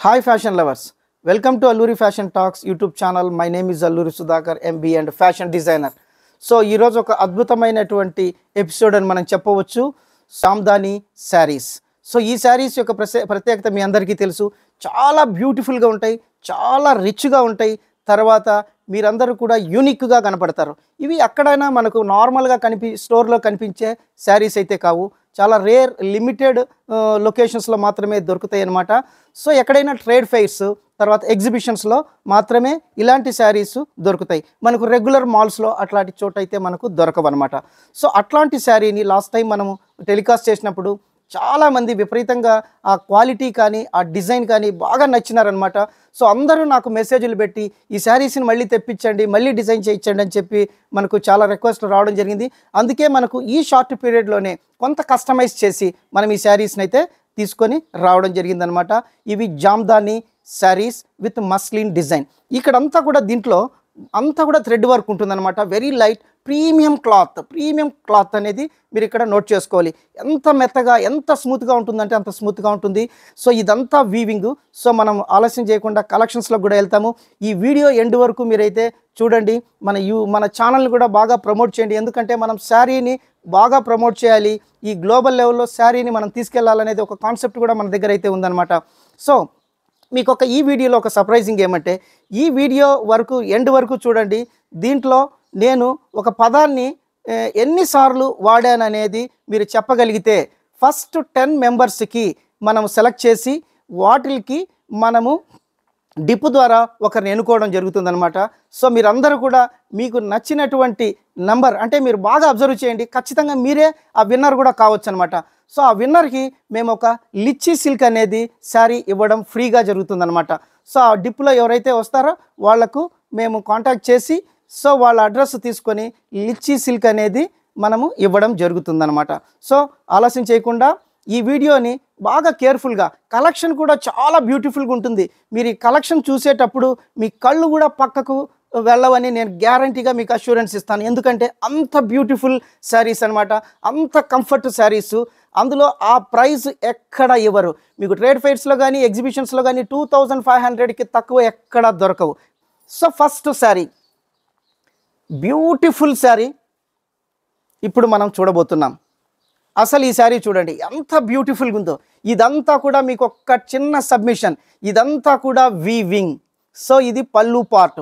Hi fashion lovers, welcome to Alluri Fashion Talks YouTube channel. My name is Alluri Sudhakar MB and fashion designer. So ఈరోజు ఒక అద్భుతమైనటువంటి episode అని మనం చెప్పవచ్చు, సామ్దాని saris. So ఈ శారీస్ యొక్క ప్రత్యేకత మీ అందరికీ తెలుసు. చాలా బ్యూటిఫుల్గా ఉంటాయి, చాలా రిచ్గా ఉంటాయి. తర్వాత మీరందరూ కూడా యూనిక్గా కనపడతారు. ఇవి ఎక్కడైనా మనకు నార్మల్గా స్టోర్లో కనిపించే శారీస్ అయితే కావు. చాలా రేర్ లిమిటెడ్ లొకేషన్స్లో మాత్రమే దొరుకుతాయి అన్నమాట. సో ఎక్కడైనా ట్రేడ్ ఫెయిర్స్ తర్వాత ఎగ్జిబిషన్స్లో మాత్రమే ఇలాంటి శారీస్ దొరుకుతాయి. మనకు రెగ్యులర్ మాల్స్లో అట్లాంటి చోట అయితే మనకు దొరకవన్నమాట. సో అట్లాంటి శారీని లాస్ట్ టైం మనము టెలికాస్ట్ చేసినప్పుడు చాలామంది విపరీతంగా ఆ క్వాలిటీ కానీ ఆ డిజైన్ కానీ బాగా నచ్చినారనమాట. సో అందరూ నాకు మెసేజ్లు పెట్టి ఈ శారీస్ని మళ్ళీ తెప్పించండి, మళ్ళీ డిజైన్ చేయించండి అని చెప్పి మనకు చాలా రిక్వెస్ట్లు రావడం జరిగింది. అందుకే మనకు ఈ షార్ట్ పీరియడ్లోనే కొంత కస్టమైజ్ చేసి మనం ఈ శారీస్ని అయితే తీసుకొని రావడం జరిగిందనమాట. ఇవి Jamdani saris with muslin design. ఇక్కడంతా కూడా దీంట్లో అంతా కూడా థ్రెడ్ వర్క్ ఉంటుందన్నమాట. వెరీ లైట్ ప్రీమియం క్లాత్ అనేది మీరు ఇక్కడ నోట్ చేసుకోవాలి. ఎంత మెత్తగా ఎంత స్మూత్గా ఉంటుందంటే అంత స్మూత్గా ఉంటుంది. సో ఇదంతా వీవింగ్. సో మనం ఆలస్యం చేయకుండా కలెక్షన్స్లో కూడా వెళ్తాము. ఈ వీడియో ఎండ్ వరకు మీరైతే చూడండి. మన ఛానల్ని కూడా బాగా ప్రమోట్ చేయండి. ఎందుకంటే మనం శారీని బాగా ప్రమోట్ చేయాలి. ఈ గ్లోబల్ లెవెల్లో శారీని మనం తీసుకెళ్లాలనేది ఒక కాన్సెప్ట్ కూడా మన దగ్గర అయితే ఉందన్నమాట. సో మీకు ఈ వీడియోలో ఒక సర్ప్రైజింగ్ ఏమంటే, ఈ వీడియో వరకు ఎండ్ వరకు చూడండి. దీంట్లో నేను ఒక పదాన్ని ఎన్నిసార్లు వాడాననేది మీరు చెప్పగలిగితే ఫస్ట్ 10 మెంబర్స్కి మనం సెలెక్ట్ చేసి వాటికి మనము డిప్ ద్వారా ఒకరిని ఎన్నుకోవడం జరుగుతుందన్నమాట. సో మీరందరూ కూడా మీకు నచ్చినటువంటి నంబర్ అంటే మీరు బాగా అబ్జర్వ్ చేయండి, ఖచ్చితంగా మీరే ఆ విన్నర్ కూడా కావచ్చు అనమాట. సో ఆ విన్నర్కి మేము ఒక లిచ్చీ సిల్క్ అనేది శారీ ఇవ్వడం ఫ్రీగా జరుగుతుందన్నమాట. సో ఆ డిప్లో ఎవరైతే వస్తారో వాళ్లకు మేము కాంటాక్ట్ చేసి సో వాళ్ళ అడ్రస్ తీసుకొని లిచ్చీ సిల్క్ అనేది మనము ఇవ్వడం జరుగుతుందన్నమాట. సో ఆలస్యం చేయకుండా ఈ వీడియోని బాగా కేర్ఫుల్గా, కలెక్షన్ కూడా చాలా బ్యూటిఫుల్గా ఉంటుంది. మీరు ఈ కలెక్షన్ చూసేటప్పుడు మీ కళ్ళు కూడా పక్కకు వెళ్ళవని నేను గ్యారంటీగా మీకు అష్యూరెన్స్ ఇస్తాను. ఎందుకంటే అంత బ్యూటిఫుల్ శారీస్ అనమాట, అంత కంఫర్ట్ శారీస్. అందులో ఆ ప్రైస్ ఎక్కడ ఇవ్వరు. మీకు ట్రేడ్ ఫెయిర్స్లో కానీ ఎగ్జిబిషన్స్లో కానీ 2500కి తక్కువ ఎక్కడ దొరకవు. So first sari, beautiful sari ఇప్పుడు మనం చూడబోతున్నాం. అసలు ఈ శారీ చూడండి ఎంత బ్యూటిఫుల్గా ఉందో. ఇదంతా కూడా మీకు ఒక చిన్న సబ్మిషన్, ఇదంతా కూడా వీవింగ్. సో ఇది పళ్ళు పార్ట్.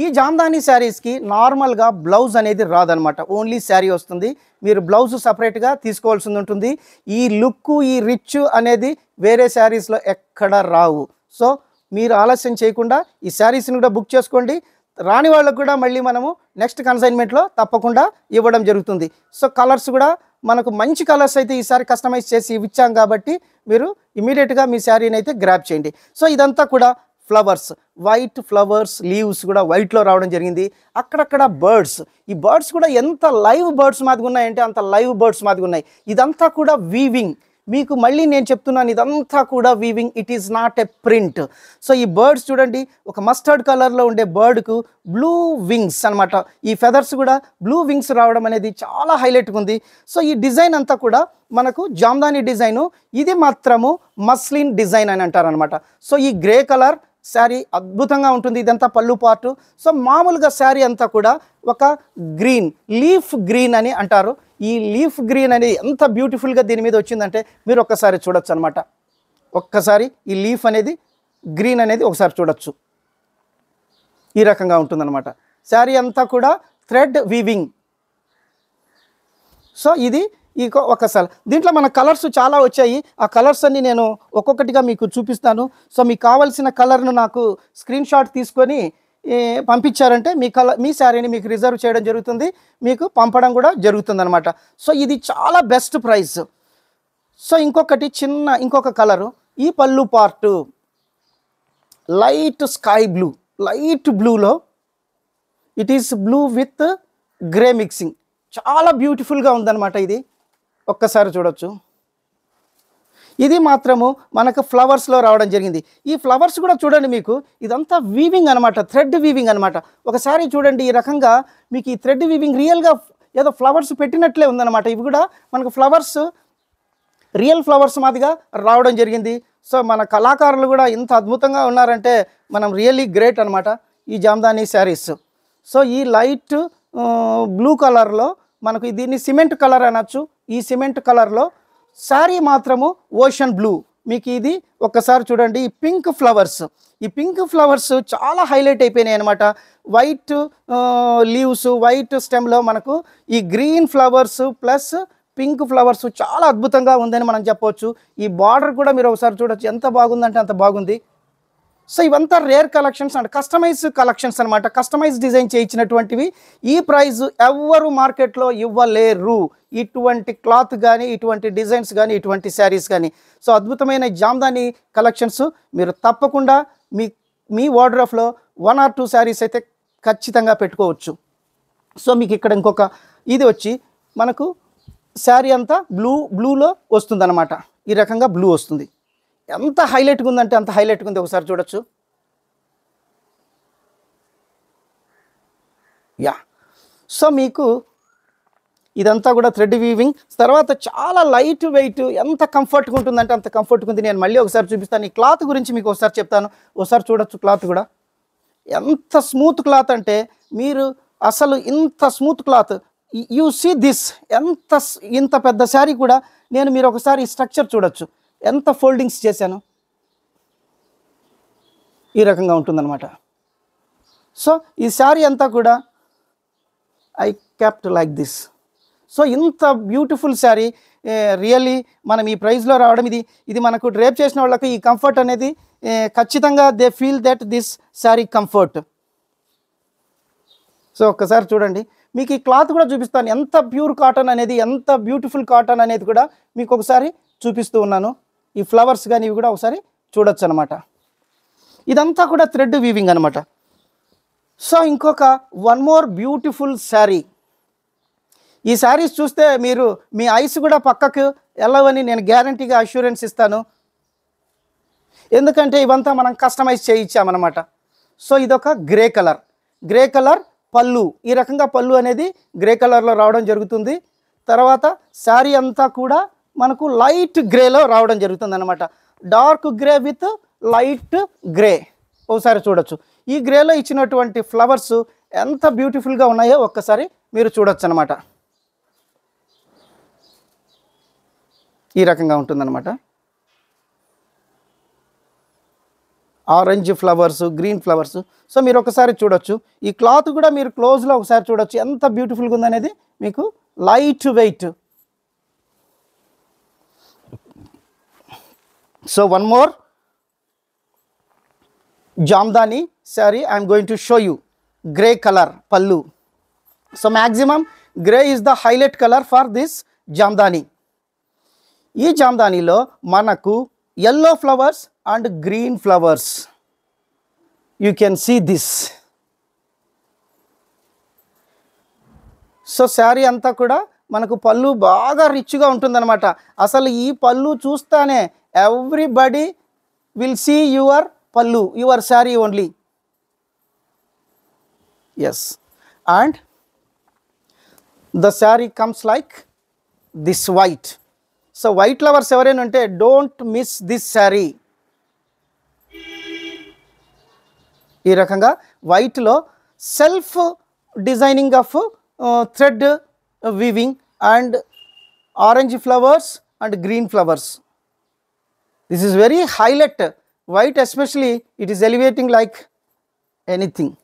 ఈ జామ్దాని శారీస్కి నార్మల్గా బ్లౌజ్ అనేది రాదనమాట, ఓన్లీ శారీ వస్తుంది. మీరు బ్లౌజ్ సపరేట్గా తీసుకోవాల్సి ఉంటుంది. ఈ లుక్ ఈ రిచ్ అనేది వేరే శారీస్లో ఎక్కడ రావు. సో మీరు ఆలస్యం చేయకుండా ఈ శారీస్ని కూడా బుక్ చేసుకోండి. రాని వాళ్ళకు కూడా మళ్ళీ మనము నెక్స్ట్ కన్సైన్మెంట్లో తప్పకుండా ఇవ్వడం జరుగుతుంది. సో కలర్స్ కూడా మనకు మంచి కలర్స్ అయితే ఈసారి కస్టమైజ్ చేసి ఇచ్చాం కాబట్టి మీరు ఇమీడియట్గా మీ శారీని అయితే గ్రాప్ చేయండి. సో ఇదంతా కూడా ఫ్లవర్స్, వైట్ ఫ్లవర్స్, లీవ్స్ కూడా వైట్లో రావడం జరిగింది. అక్కడక్కడ బర్డ్స్, ఈ బర్డ్స్ కూడా ఎంత లైవ్ బర్డ్స్ మాదిగా ఉన్నాయంటే అంత లైవ్ బర్డ్స్ మాదిగా ఉన్నాయి. ఇదంతా కూడా వీవింగ్. మీకు మళ్ళీ నేను చెప్తున్నాను, ఇదంతా కూడా weaving, it is not a print. So ఈ బర్డ్స్ చూడండి, ఒక మస్టర్డ్ కలర్లో ఉండే బర్డ్కు బ్లూ వింగ్స్ అనమాట. ఈ ఫెదర్స్ కూడా బ్లూ వింగ్స్ రావడం అనేది చాలా హైలైట్గా ఉంది. సో ఈ డిజైన్ అంతా కూడా మనకు జామ్దాని డిజైను, ఇది మాత్రము మస్లిన్ డిజైన్ అని అంటారనమాట. సో ఈ గ్రే కలర్ శారీ అద్భుతంగా ఉంటుంది. ఇదంతా పళ్ళు పార్టు. సో మామూలుగా శారీ అంతా కూడా ఒక గ్రీన్, లీఫ్ గ్రీన్ అని అంటారు. ఈ లీఫ్ గ్రీన్ అనేది ఎంత బ్యూటిఫుల్గా దీని మీద వచ్చిందంటే మీరు ఒక్కసారి చూడొచ్చు అనమాట. ఒక్కసారి ఈ లీఫ్ అనేది గ్రీన్ అనేది ఒకసారి చూడొచ్చు. ఈ రకంగా ఉంటుందన్నమాట. శారీ అంతా కూడా థ్రెడ్ వీవింగ్. సో ఇది ఒకసారి దీంట్లో మన కలర్స్ చాలా వచ్చాయి. ఆ కలర్స్ అన్ని నేను ఒక్కొక్కటిగా మీకు చూపిస్తాను. సో మీకు కావాల్సిన కలర్ను నాకు స్క్రీన్ షాట్ తీసుకొని పంపించారంటే మీ శారీని మీకు రిజర్వ్ చేయడం జరుగుతుంది, మీకు పంపడం కూడా జరుగుతుంది అనమాట. సో ఇది చాలా బెస్ట్ ప్రైస్. సో ఇంకొక కలరు, ఈ pallu part light sky blue, light బ్లూలో it is blue with grey mixing. చాలా బ్యూటిఫుల్గా ఉందన్నమాట. ఇది ఒక్కసారి చూడొచ్చు. ఇది మాత్రము మనకు ఫ్లవర్స్లో రావడం జరిగింది. ఈ ఫ్లవర్స్ కూడా చూడండి, మీకు ఇదంతా వీవింగ్ అనమాట, థ్రెడ్ వీవింగ్ అనమాట. ఒకసారి చూడండి, ఈ రకంగా మీకు ఈ థ్రెడ్ వీవింగ్ రియల్గా ఏదో ఫ్లవర్స్ పెట్టినట్లే ఉందన్నమాట. ఇవి కూడా మనకు ఫ్లవర్స్ రియల్ ఫ్లవర్స్ మాదిగా రావడం జరిగింది. సో మన కళాకారులు కూడా ఇంత అద్భుతంగా ఉన్నారంటే మనం రియల్లీ గ్రేట్ అనమాట ఈ జామ్దాని శారీస్. సో ఈ లైట్ బ్లూ కలర్లో మనకు దీన్ని సిమెంట్ కలర్ అనొచ్చు. ఈ సిమెంట్ కలర్లో శారీ మాత్రము ఓషన్ బ్లూ. మీకు ఇది ఒక్కసారి చూడండి. ఈ పింక్ ఫ్లవర్స్ చాలా హైలైట్ అయిపోయినాయి అనమాట. వైట్ లీవ్స్, వైట్ స్టెమ్లో మనకు ఈ green flowers plus pink flowers చాలా అద్భుతంగా ఉందని మనం చెప్పవచ్చు. ఈ బార్డర్ కూడా మీరు ఒకసారి చూడొచ్చు, ఎంత బాగుందంటే అంత బాగుంది. సో ఇవంతా rare collections and customise collections అనమాట. కస్టమైజ్ డిజైన్ చేయించినటువంటివి. ఈ ప్రైస్ ఎవ్వరు మార్కెట్లో ఇవ్వలేరు. ఇటువంటి క్లాత్ కానీ, ఇటువంటి డిజైన్స్ కానీ, ఇటువంటి శారీస్ కానీ. సో అద్భుతమైన జామ్దాని కలెక్షన్స్ మీరు తప్పకుండా మీ వార్డ్రోబ్లో 1 or 2 శారీస్ అయితే ఖచ్చితంగా పెట్టుకోవచ్చు. సో మీకు ఇక్కడ ఇంకొక ఇది వచ్చి మనకు శారీ అంతా బ్లూలో వస్తుందన్నమాట. ఈ రకంగా బ్లూ వస్తుంది. ఎంత హైలైట్గా ఉందంటే అంత హైలైట్గా ఉంది. ఒకసారి చూడొచ్చు. యా, సో మీకు ఇదంతా కూడా థ్రెడ్ వీవింగ్. తర్వాత చాలా లైట్ వెయిట్, ఎంత కంఫర్ట్గా ఉంటుందంటే అంత కంఫర్ట్గా ఉంది. నేను మళ్ళీ ఒకసారి చూపిస్తాను. ఈ క్లాత్ గురించి మీకు ఒకసారి చెప్తాను. ఒకసారి చూడొచ్చు. క్లాత్ కూడా ఎంత స్మూత్ క్లాత్ అంటే మీరు అసలు ఇంత smooth cloth you see this. ఇంత పెద్ద శారీ కూడా మీరు ఒకసారి ఈ స్ట్రక్చర్ చూడొచ్చు, ఎంత ఫోల్డింగ్స్ చేశాను. ఈ రకంగా ఉంటుందన్నమాట. సో ఈ శారీ అంతా కూడా I kept like this. So ఇంత బ్యూటిఫుల్ శారీ రియల్లీ మనం ఈ ప్రైస్లో రావడం, ఇది మనకు డ్రేప్ చేసిన వాళ్ళకి ఈ కంఫర్ట్ అనేది ఖచ్చితంగా they feel that this sari comfort. So ఒక్కసారి చూడండి. మీకు ఈ క్లాత్ కూడా చూపిస్తాను, ఎంత ప్యూర్ కాటన్ అనేది, ఎంత బ్యూటిఫుల్ కాటన్ అనేది కూడా మీకు ఒకసారి చూపిస్తూ ఉన్నాను. ఈ ఫ్లవర్స్ కానీ ఇవి కూడా ఒకసారి చూడొచ్చు అనమాట. ఇదంతా కూడా థ్రెడ్ వీవింగ్ అనమాట. సో ఇంకొక వన్ మోర్ బ్యూటిఫుల్ శారీ. ఈ శారీస్ చూస్తే మీ ఐస్ కూడా పక్కకు వెళ్ళవని నేను గ్యారంటీగా అష్యూరెన్స్ ఇస్తాను. ఎందుకంటే ఇవంతా మనం కస్టమైజ్ చేయించామన్నమాట. సో ఇదొక గ్రే కలర్ పళ్ళు. ఈ రకంగా పళ్ళు అనేది గ్రే కలర్లో రావడం జరుగుతుంది. తర్వాత శారీ అంతా కూడా మనకు లైట్ గ్రేలో రావడం జరుగుతుంది అనమాట. Dark grey with light grey. ఒకసారి చూడొచ్చు. ఈ గ్రేలో ఇచ్చినటువంటి ఫ్లవర్స్ ఎంత బ్యూటిఫుల్గా ఉన్నాయో ఒక్కసారి మీరు చూడొచ్చు అనమాట. ఈ రకంగా ఉంటుందన్నమాట. Orange flowers, green flowers. So మీరు ఒకసారి చూడొచ్చు. ఈ క్లాత్ కూడా మీరు క్లోజ్లో ఒకసారి చూడొచ్చు, ఎంత బ్యూటిఫుల్గా ఉందనేది. మీకు light weight. So one more jamdani sari I'm going to show you. Grey colour pallu. So maximum grey is the highlight colour for this jamdani. ఈ జామ్దానీలో మనకు yellow flowers and green flowers. You can see this. So sari అంతా కూడా మనకు పళ్ళు బాగా రిచ్గా ఉంటుందన్నమాట. అసలు ఈ పళ్ళు చూస్తానే everybody will see your pallu, your sari only. Yes, and the sari comes like this white. So white lovers ఎవరైనా ఉంటే డోంట్ మిస్ దిస్ శారీ. ఈ రకంగా వైట్లో self designing of thread weaving and orange flowers and green flowers. This is very highlight. White especially it is elevating like anything.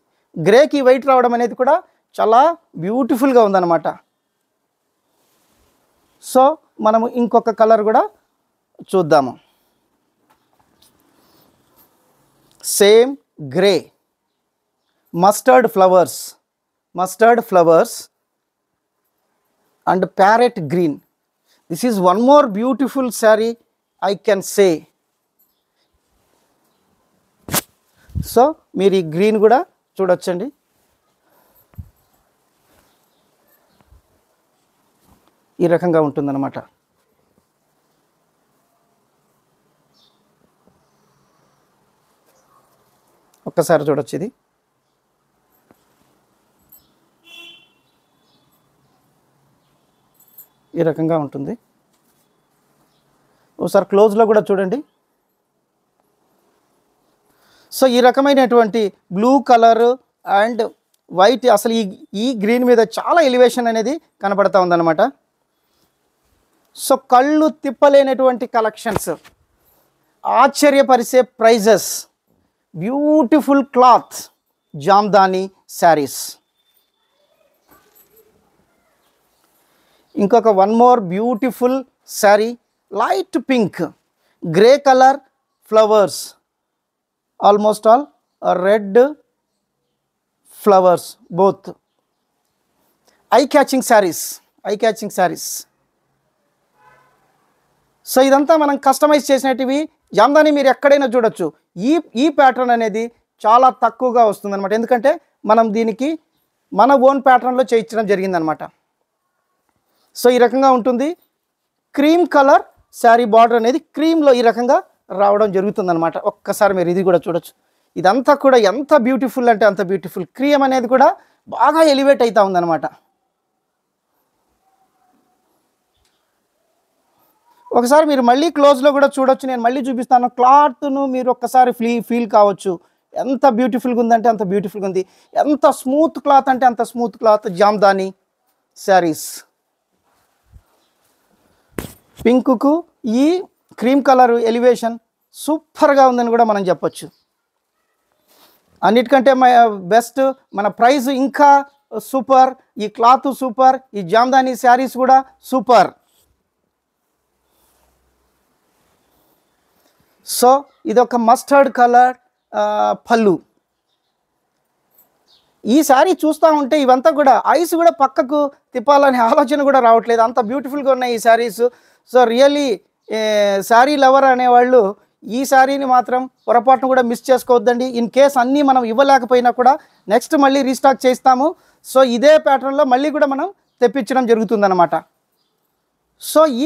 గ్రేకి white రావడం అనేది కూడా చాలా బ్యూటిఫుల్గా ఉందన్నమాట. సో మనము ఇంకొక కలర్ కూడా చూద్దాము. Same grey, mustard flowers and parrot green. This is one more beautiful sari I can say. So మీరు ఈ గ్రీన్ కూడా చూడొచ్చండి. ఈ రకంగా ఉంటుందన్నమాట. ఒక్కసారి చూడొచ్చు. ఇది ఈ రకంగా ఉంటుంది. ఒకసారి క్లోజ్లో కూడా చూడండి. సో ఈ రకమైనటువంటి బ్లూ కలర్ అండ్ వైట్, అసలు ఈ గ్రీన్ మీద చాలా ఎలివేషన్ అనేది కనబడతా ఉందన్నమాట. సో కళ్ళు తిప్పలేనటువంటి కలెక్షన్స్, ఆశ్చర్యపరిచే prices, beautiful cloth, jamdani saris. ఇంకొక one more beautiful sari, light pink, grey colour flowers, almost all red flowers, both eye catching saris. So ఇదంతా మనం కస్టమైజ్ చేసినటివి. జామ్దాని మీరు ఎక్కడైనా చూడొచ్చు. ఈ ప్యాటర్న్ అనేది చాలా తక్కువగా వస్తుంది అనమాట, ఎందుకంటే మనం దీనికి మన ఓన్ ప్యాటర్న్లో చేయించడం జరిగిందనమాట. సో ఈ రకంగా ఉంటుంది. క్రీమ్ కలర్ శారీ బార్డర్ అనేది క్రీమ్లో ఈ రకంగా రావడం జరుగుతుందన్నమాట. ఒక్కసారి మీరు ఇది కూడా చూడొచ్చు. ఇదంతా కూడా ఎంత బ్యూటిఫుల్ అంటే అంత బ్యూటిఫుల్. క్రీమ్ అనేది కూడా బాగా ఎలివేట్ అవుతా ఉందన్నమాట. ఒకసారి మీరు మళ్ళీ క్లోజ్లో కూడా చూడొచ్చు. నేను మళ్ళీ చూపిస్తాను. క్లాత్ను మీరు ఒక్కసారి ఫీల్ కావచ్చు. ఎంత బ్యూటిఫుల్గా ఉందంటే అంత బ్యూటిఫుల్గా ఉంది. ఎంత స్మూత్ క్లాత్ అంటే అంత స్మూత్ క్లాత్. జామ్దాని శారీస్. పింక్కు ఈ క్రీమ్ కలర్ ఎలివేషన్ సూపర్గా ఉందని కూడా మనం చెప్పొచ్చు. అన్నిటికంటే బెస్ట్ మన ప్రైస్ ఇంకా సూపర్, ఈ క్లాత్ సూపర్, ఈ జామ్దాని శారీస్ కూడా సూపర్. సో ఇదొక మస్టర్డ్ కలర్ పళ్ళు. ఈ శారీ చూస్తూ ఉంటే ఇవంతా కూడా ఐస్ కూడా పక్కకు తిప్పాలనే ఆలోచన కూడా రావట్లేదు, అంత బ్యూటిఫుల్గా ఉన్నాయి ఈ saris. So really sari lover అనేవాళ్ళు ఈ శారీని మాత్రం పొరపాటును కూడా మిస్ చేసుకోవద్దండి. ఇన్ కేస్ అన్నీ మనం ఇవ్వలేకపోయినా కూడా నెక్స్ట్ మళ్ళీ రీస్టాక్ చేస్తాము. సో ఇదే ప్యాటర్న్లో మళ్ళీ కూడా మనం తెప్పించడం జరుగుతుందన్నమాట. సో ఈ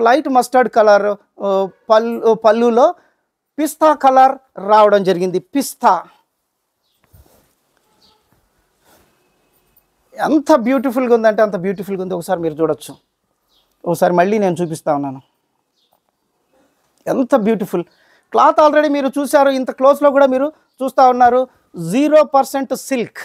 లైట్ మస్టర్డ్ కలర్ పళ్ళులో పిస్తా కలర్ రావడం జరిగింది. పిస్తా ఎంత బ్యూటిఫుల్గా ఉందంటే అంత బ్యూటిఫుల్గా ఉంది. ఒకసారి మీరు చూడొచ్చు. ఒకసారి మళ్ళీ నేను చూపిస్తా ఉన్నాను. ఎంత బ్యూటిఫుల్ క్లాత్. ఆల్రెడీ మీరు చూశారు, ఇంత క్లోజ్లో కూడా మీరు చూస్తూ ఉన్నారు. 0% సిల్క్.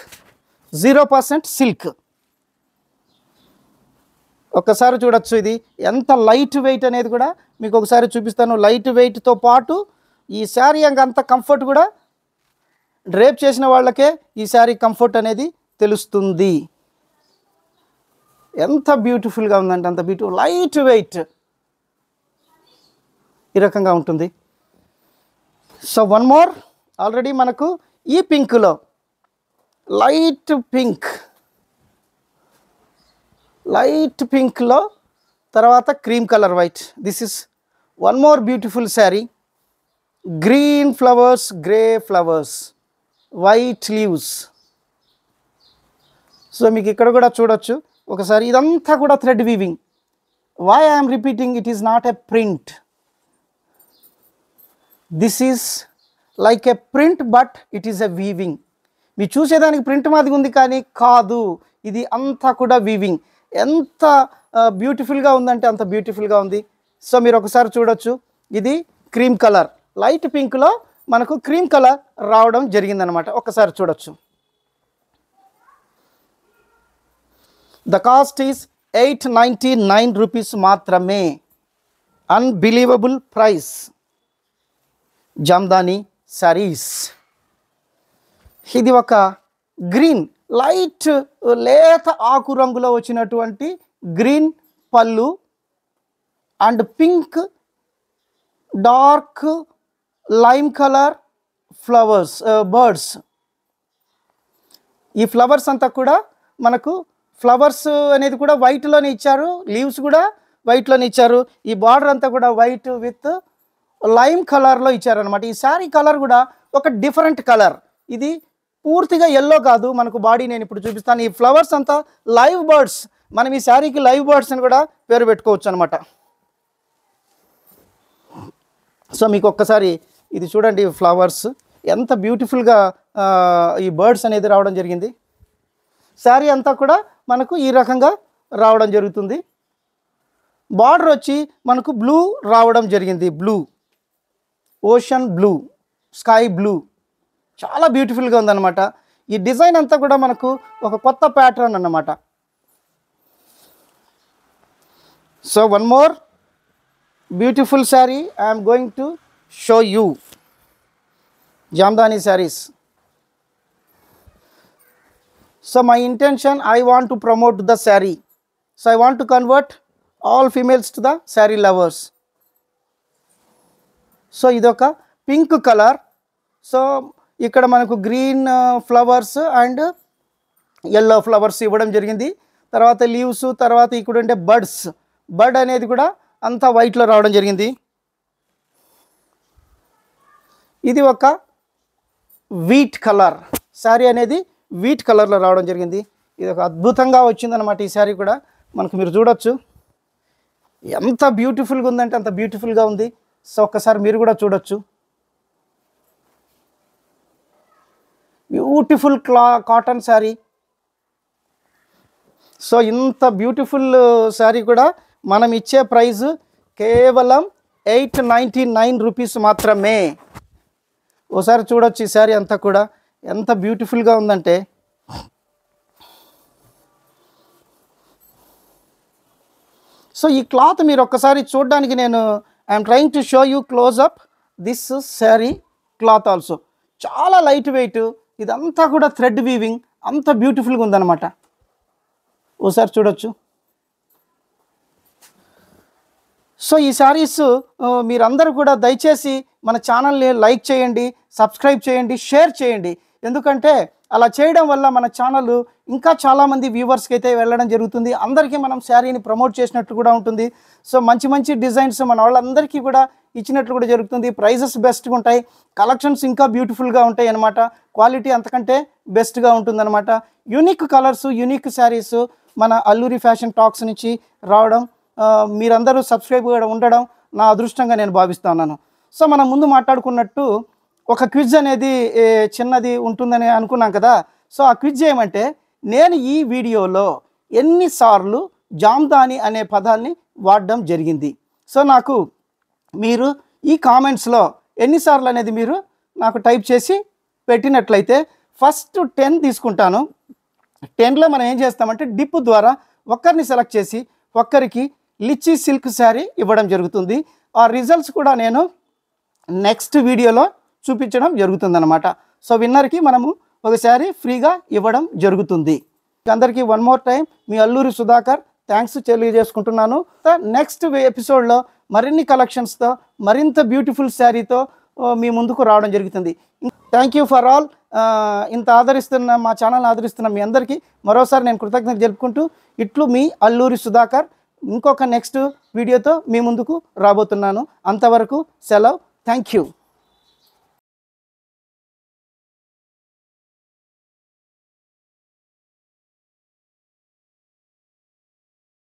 ఒక్కసారి చూడొచ్చు. ఇది ఎంత లైట్ వెయిట్ అనేది కూడా మీకు ఒకసారి చూపిస్తాను. లైట్ వెయిట్తో పాటు ఈ శారీ అంత కంఫర్ట్ కూడా డ్రేప్ చేసిన వాళ్ళకే ఈ శారీ కంఫర్ట్ అనేది తెలుస్తుంది. ఎంత బ్యూటిఫుల్గా ఉందంటే అంత బ్యూటిఫుల్. లైట్ వెయిట్ ఈ రకంగా ఉంటుంది. సో వన్ మోర్, ఆల్రెడీ మనకు ఈ పింక్లో లైట్ పింక్లో తర్వాత cream colour white. This is one more beautiful sari. Green flowers, grey flowers, white leaves. So మీకు ఇక్కడ కూడా చూడొచ్చు ఒకసారి. ఇదంతా కూడా thread weaving. Why I'm repeating, it is not a print. This is like a print but it is a weaving. మీరు చూసేదానికి print మాదిరి ఉంది కానీ కాదు, ఇది అంతా కూడా వీవింగ్. ఎంత బ్యూటిఫుల్గా ఉందంటే అంత బ్యూటిఫుల్గా ఉంది. సో మీరు ఒకసారి చూడొచ్చు. ఇది క్రీమ్ కలర్, లైట్ పింక్లో మనకు క్రీమ్ కలర్ రావడం జరిగిందనమాట. ఒకసారి చూడొచ్చు. ద కాస్ట్ ఈస్ 899 రూపీస్ మాత్రమే. Unbelievable price. జామ్దాని శారీస్. ఇది ఒక గ్రీన్ లైట్ లేత ఆకు రంగులో వచ్చినటువంటి గ్రీన్ పళ్ళు and pink dark lime colour flowers, birds. ఈ ఫ్లవర్స్ అంతా కూడా మనకు ఫ్లవర్స్ అనేది కూడా వైట్లోనే ఇచ్చారు, లీవ్స్ కూడా వైట్లోనే ఇచ్చారు. ఈ బార్డర్ అంతా కూడా వైట్ విత్ లైమ్ కలర్లో ఇచ్చారనమాట. ఈ శారీ కలర్ కూడా ఒక డిఫరెంట్ కలర్. ఇది పూర్తిగా ఎల్లో కాదు మనకు బాడీ. నేను ఇప్పుడు చూపిస్తాను. ఈ ఫ్లవర్స్ అంతా లైవ్ బర్డ్స్. మనం ఈ శారీకి లైవ్ బర్డ్స్ అని కూడా పేరు పెట్టుకోవచ్చు అనమాట. సో మీకు ఒక్కసారి ఇది చూడండి. ఫ్లవర్స్ ఎంత బ్యూటిఫుల్గా ఈ బర్డ్స్ అనేది రావడం జరిగింది. శారీ అంతా కూడా మనకు ఈ రకంగా రావడం జరుగుతుంది. బార్డర్ వచ్చి మనకు బ్లూ రావడం జరిగింది. Blue, ocean blue, sky blue చాలా బ్యూటిఫుల్గా ఉందన్నమాట. ఈ డిజైన్ అంతా కూడా మనకు ఒక కొత్త ప్యాటర్న్ అన్నమాట. So one more beautiful sari I'm going to show you. Jamdani saris. So my intention, I want to promote the saree. So I want to convert all females to the saree lovers. So idoka pink color. So ikkada manaku green flowers and yellow flowers ivvadam jarigindi. Tarvata leaves, tarvata ikkada unde buds. Bud anedi kuda anta white lo raavadam jarigindi. Idi oka wheat color. Saree anedi wheat కలర్లో రావడం జరిగింది. ఇది ఒక అద్భుతంగా వచ్చిందనమాట. ఈ శారీ కూడా మనకు మీరు చూడొచ్చు ఎంత బ్యూటిఫుల్గా ఉందంటే అంత బ్యూటిఫుల్గా ఉంది. సో ఒక్కసారి మీరు కూడా చూడొచ్చు. Beautiful cotton sari. సో ఇంత బ్యూటిఫుల్ శారీ కూడా మనం ఇచ్చే ప్రైస్ కేవలం 899 రూపీస్ మాత్రమే. ఓసారి చూడొచ్చు ఈ శారీ అంతా కూడా ఎంత బ్యూటిఫుల్గా ఉందంటే. సో ఈ క్లాత్ మీరు ఒక్కసారి చూడడానికి నేను I'm trying to show you close up this sari cloth also. చాలా లైట్ వెయిట్, ఇదంతా కూడా థ్రెడ్ వీవింగ్, అంత బ్యూటిఫుల్గా ఉందన్నమాట. ఓసారి చూడొచ్చు. సో ఈ శారీస్ మీరందరూ కూడా దయచేసి మన ఛానల్ని లైక్ చేయండి, సబ్స్క్రైబ్ చేయండి, షేర్ చేయండి. ఎందుకంటే అలా చేయడం వల్ల మన ఛానల్ ఇంకా చాలామంది వ్యూవర్స్కి అయితే వెళ్ళడం జరుగుతుంది. అందరికీ మనం శారీని ప్రమోట్ చేసినట్లు కూడా ఉంటుంది. సో మంచి మంచి డిజైన్స్ మన వాళ్ళందరికీ కూడా ఇచ్చినట్లు కూడా జరుగుతుంది. ప్రైజెస్ బెస్ట్గా ఉంటాయి, కలెక్షన్స్ ఇంకా బ్యూటిఫుల్గా ఉంటాయి అన్నమాట. క్వాలిటీ అంతకంటే బెస్ట్గా ఉంటుందన్నమాట. యూనిక్ కలర్స్, యూనిక్ శారీస్ మన అల్లూరి ఫ్యాషన్ టాక్స్ నుంచి రావడం, మీరందరూ సబ్స్క్రైబ్ ఉండడం నా అదృష్టంగా నేను భావిస్తున్నాను. సో మనం ముందు మాట్లాడుకున్నట్టు ఒక క్విజ్ అనేది చిన్నది ఉంటుందని అనుకున్నాం కదా. సో ఆ క్విజ్ ఏమంటే, నేను ఈ వీడియోలో ఎన్నిసార్లు జామ్దాని అనే పదాన్ని వాడడం జరిగింది. సో నాకు మీరు ఈ కామెంట్స్లో ఎన్నిసార్లు అనేది మీరు నాకు టైప్ చేసి పెట్టినట్లయితే ఫస్ట్ 10 తీసుకుంటాను. 10లో మనం ఏం చేస్తామంటే డిప్ ద్వారా ఒక్కరిని సెలెక్ట్ చేసి ఒక్కరికి లిచ్చీ సిల్క్ శారీ ఇవ్వడం జరుగుతుంది. ఆ రిజల్ట్స్ కూడా నేను నెక్స్ట్ వీడియోలో చూపించడం జరుగుతుందన్నమాట. సో విన్నర్కి మనము ఒక శారీ ఫ్రీగా ఇవ్వడం జరుగుతుంది. అందరికీ వన్ మోర్ టైం మీ అల్లూరి సుధాకర్ థ్యాంక్స్ తెలియజేసుకుంటున్నాను. నెక్స్ట్ ఎపిసోడ్లో మరిన్ని కలెక్షన్స్తో మరింత బ్యూటిఫుల్ శారీతో మీ ముందుకు రావడం జరుగుతుంది. Thank you for all. ఇంత ఆదరిస్తున్న మా ఛానల్ ఆదరిస్తున్న మీ అందరికీ మరోసారి నేను కృతజ్ఞత జరుపుకుంటూ ఇట్లు మీ అల్లూరి సుధాకర్ ఇంకొక నెక్స్ట్ వీడియోతో మీ ముందుకు రాబోతున్నాను. అంతవరకు సెలవు. Thank you.